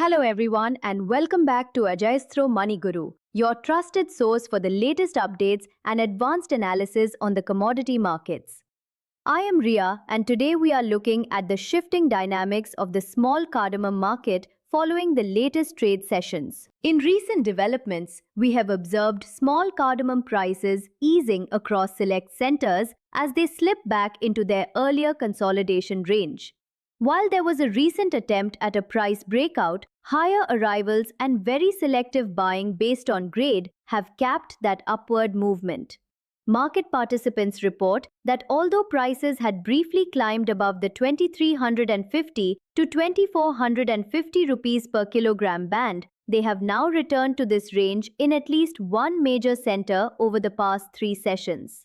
Hello everyone and welcome back to Ajayastro Money Guru, your trusted source for the latest updates and advanced analysis on the commodity markets. I am Ria and today we are looking at the shifting dynamics of the small cardamom market following the latest trade sessions. In recent developments, we have observed small cardamom prices easing across select centers as they slip back into their earlier consolidation range. While there was a recent attempt at a price breakout, higher arrivals and very selective buying based on grade have capped that upward movement. Market participants report that although prices had briefly climbed above the 2350 to 2450 rupees per kilogram band, they have now returned to this range in at least one major center over the past 3 sessions.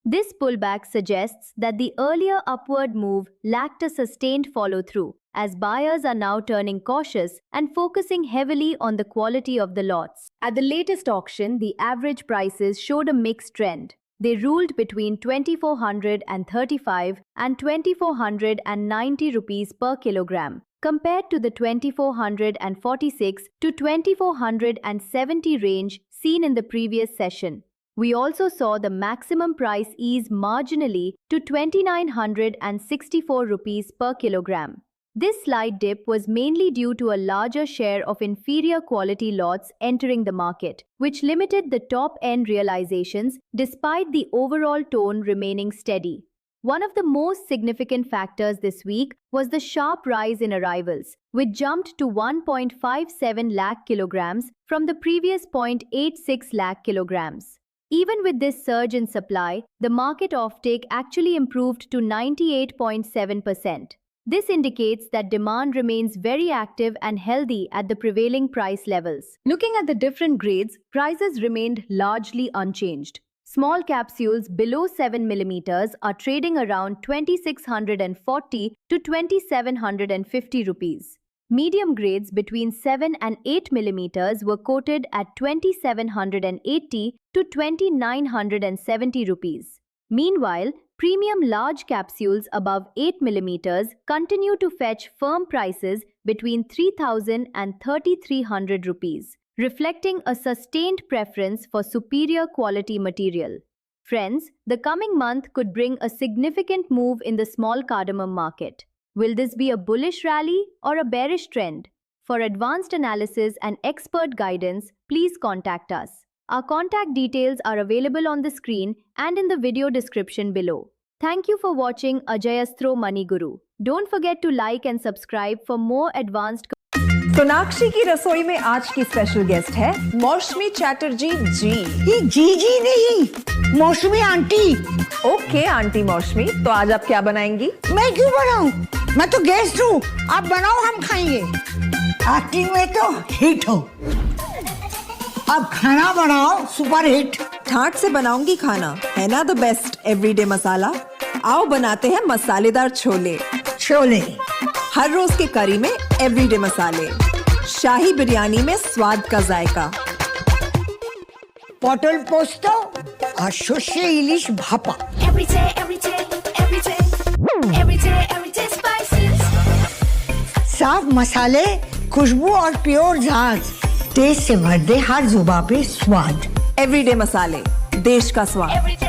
This pullback suggests that the earlier upward move lacked a sustained follow-through, as buyers are now turning cautious and focusing heavily on the quality of the lots. At the latest auction, the average prices showed a mixed trend. They ruled between 2435 and 2490 rupees per kilogram, compared to the 2446 to 2470 range seen in the previous session. We also saw the maximum price ease marginally to 2964 rupees per kilogram. This slight dip was mainly due to a larger share of inferior quality lots entering the market, which limited the top-end realizations despite the overall tone remaining steady. One of the most significant factors this week was the sharp rise in arrivals, which jumped to 1.57 lakh kilograms from the previous 0.86 lakh kilograms. Even with this surge in supply, the market offtake actually improved to 98.7%. This indicates that demand remains very active and healthy at the prevailing price levels. Looking at the different grades, prices remained largely unchanged. Small capsules below 7 mm are trading around 2640 to 2750 rupees. Medium grades between 7 and 8 mm were quoted at 2780 to 2970 rupees. Meanwhile, premium large capsules above 8 mm continue to fetch firm prices between 3000 and 3300 rupees, reflecting a sustained preference for superior quality material. Friends, the coming month could bring a significant move in the small cardamom market. Will this be a bullish rally or a bearish trend? For advanced analysis and expert guidance, please contact us. Our contact details are available on the screen and in the video description below. Thank you for watching Ajayastro Money Guru. Don't forget to like and subscribe for more advanced. Sonakshi की रसोई में आज की special guest है मौसमी चैटर्जी जी। ये जी नहीं, मौसमी आंटी। ओके आंटी मौसमी, तो आज आप क्या बनाएंगी? मैं क्यों बनाऊं? मैं तो गेस्ट हूँ। आप बनाओ, हम खाएंगे। एक्टिंग में तो हिट हो। अब खाना बनाओ सुपर हिट। ठाट से बनाऊंगी खाना, है ना द बेस्ट एवरीडे मसाला। आओ बनाते हैं मसालेदार छोले। छोले हर रोज के करी में एवरीडे मसाले, शाही बिरयानी में स्वाद का जायका, पटल पोस्तो और सर्षे इलिश भापा। साफ मसाले, खुशबू और प्योर झाग, टेस्ट से भर दे हर जुबान पे स्वाद। एवरीडे मसाले, देश का स्वाद।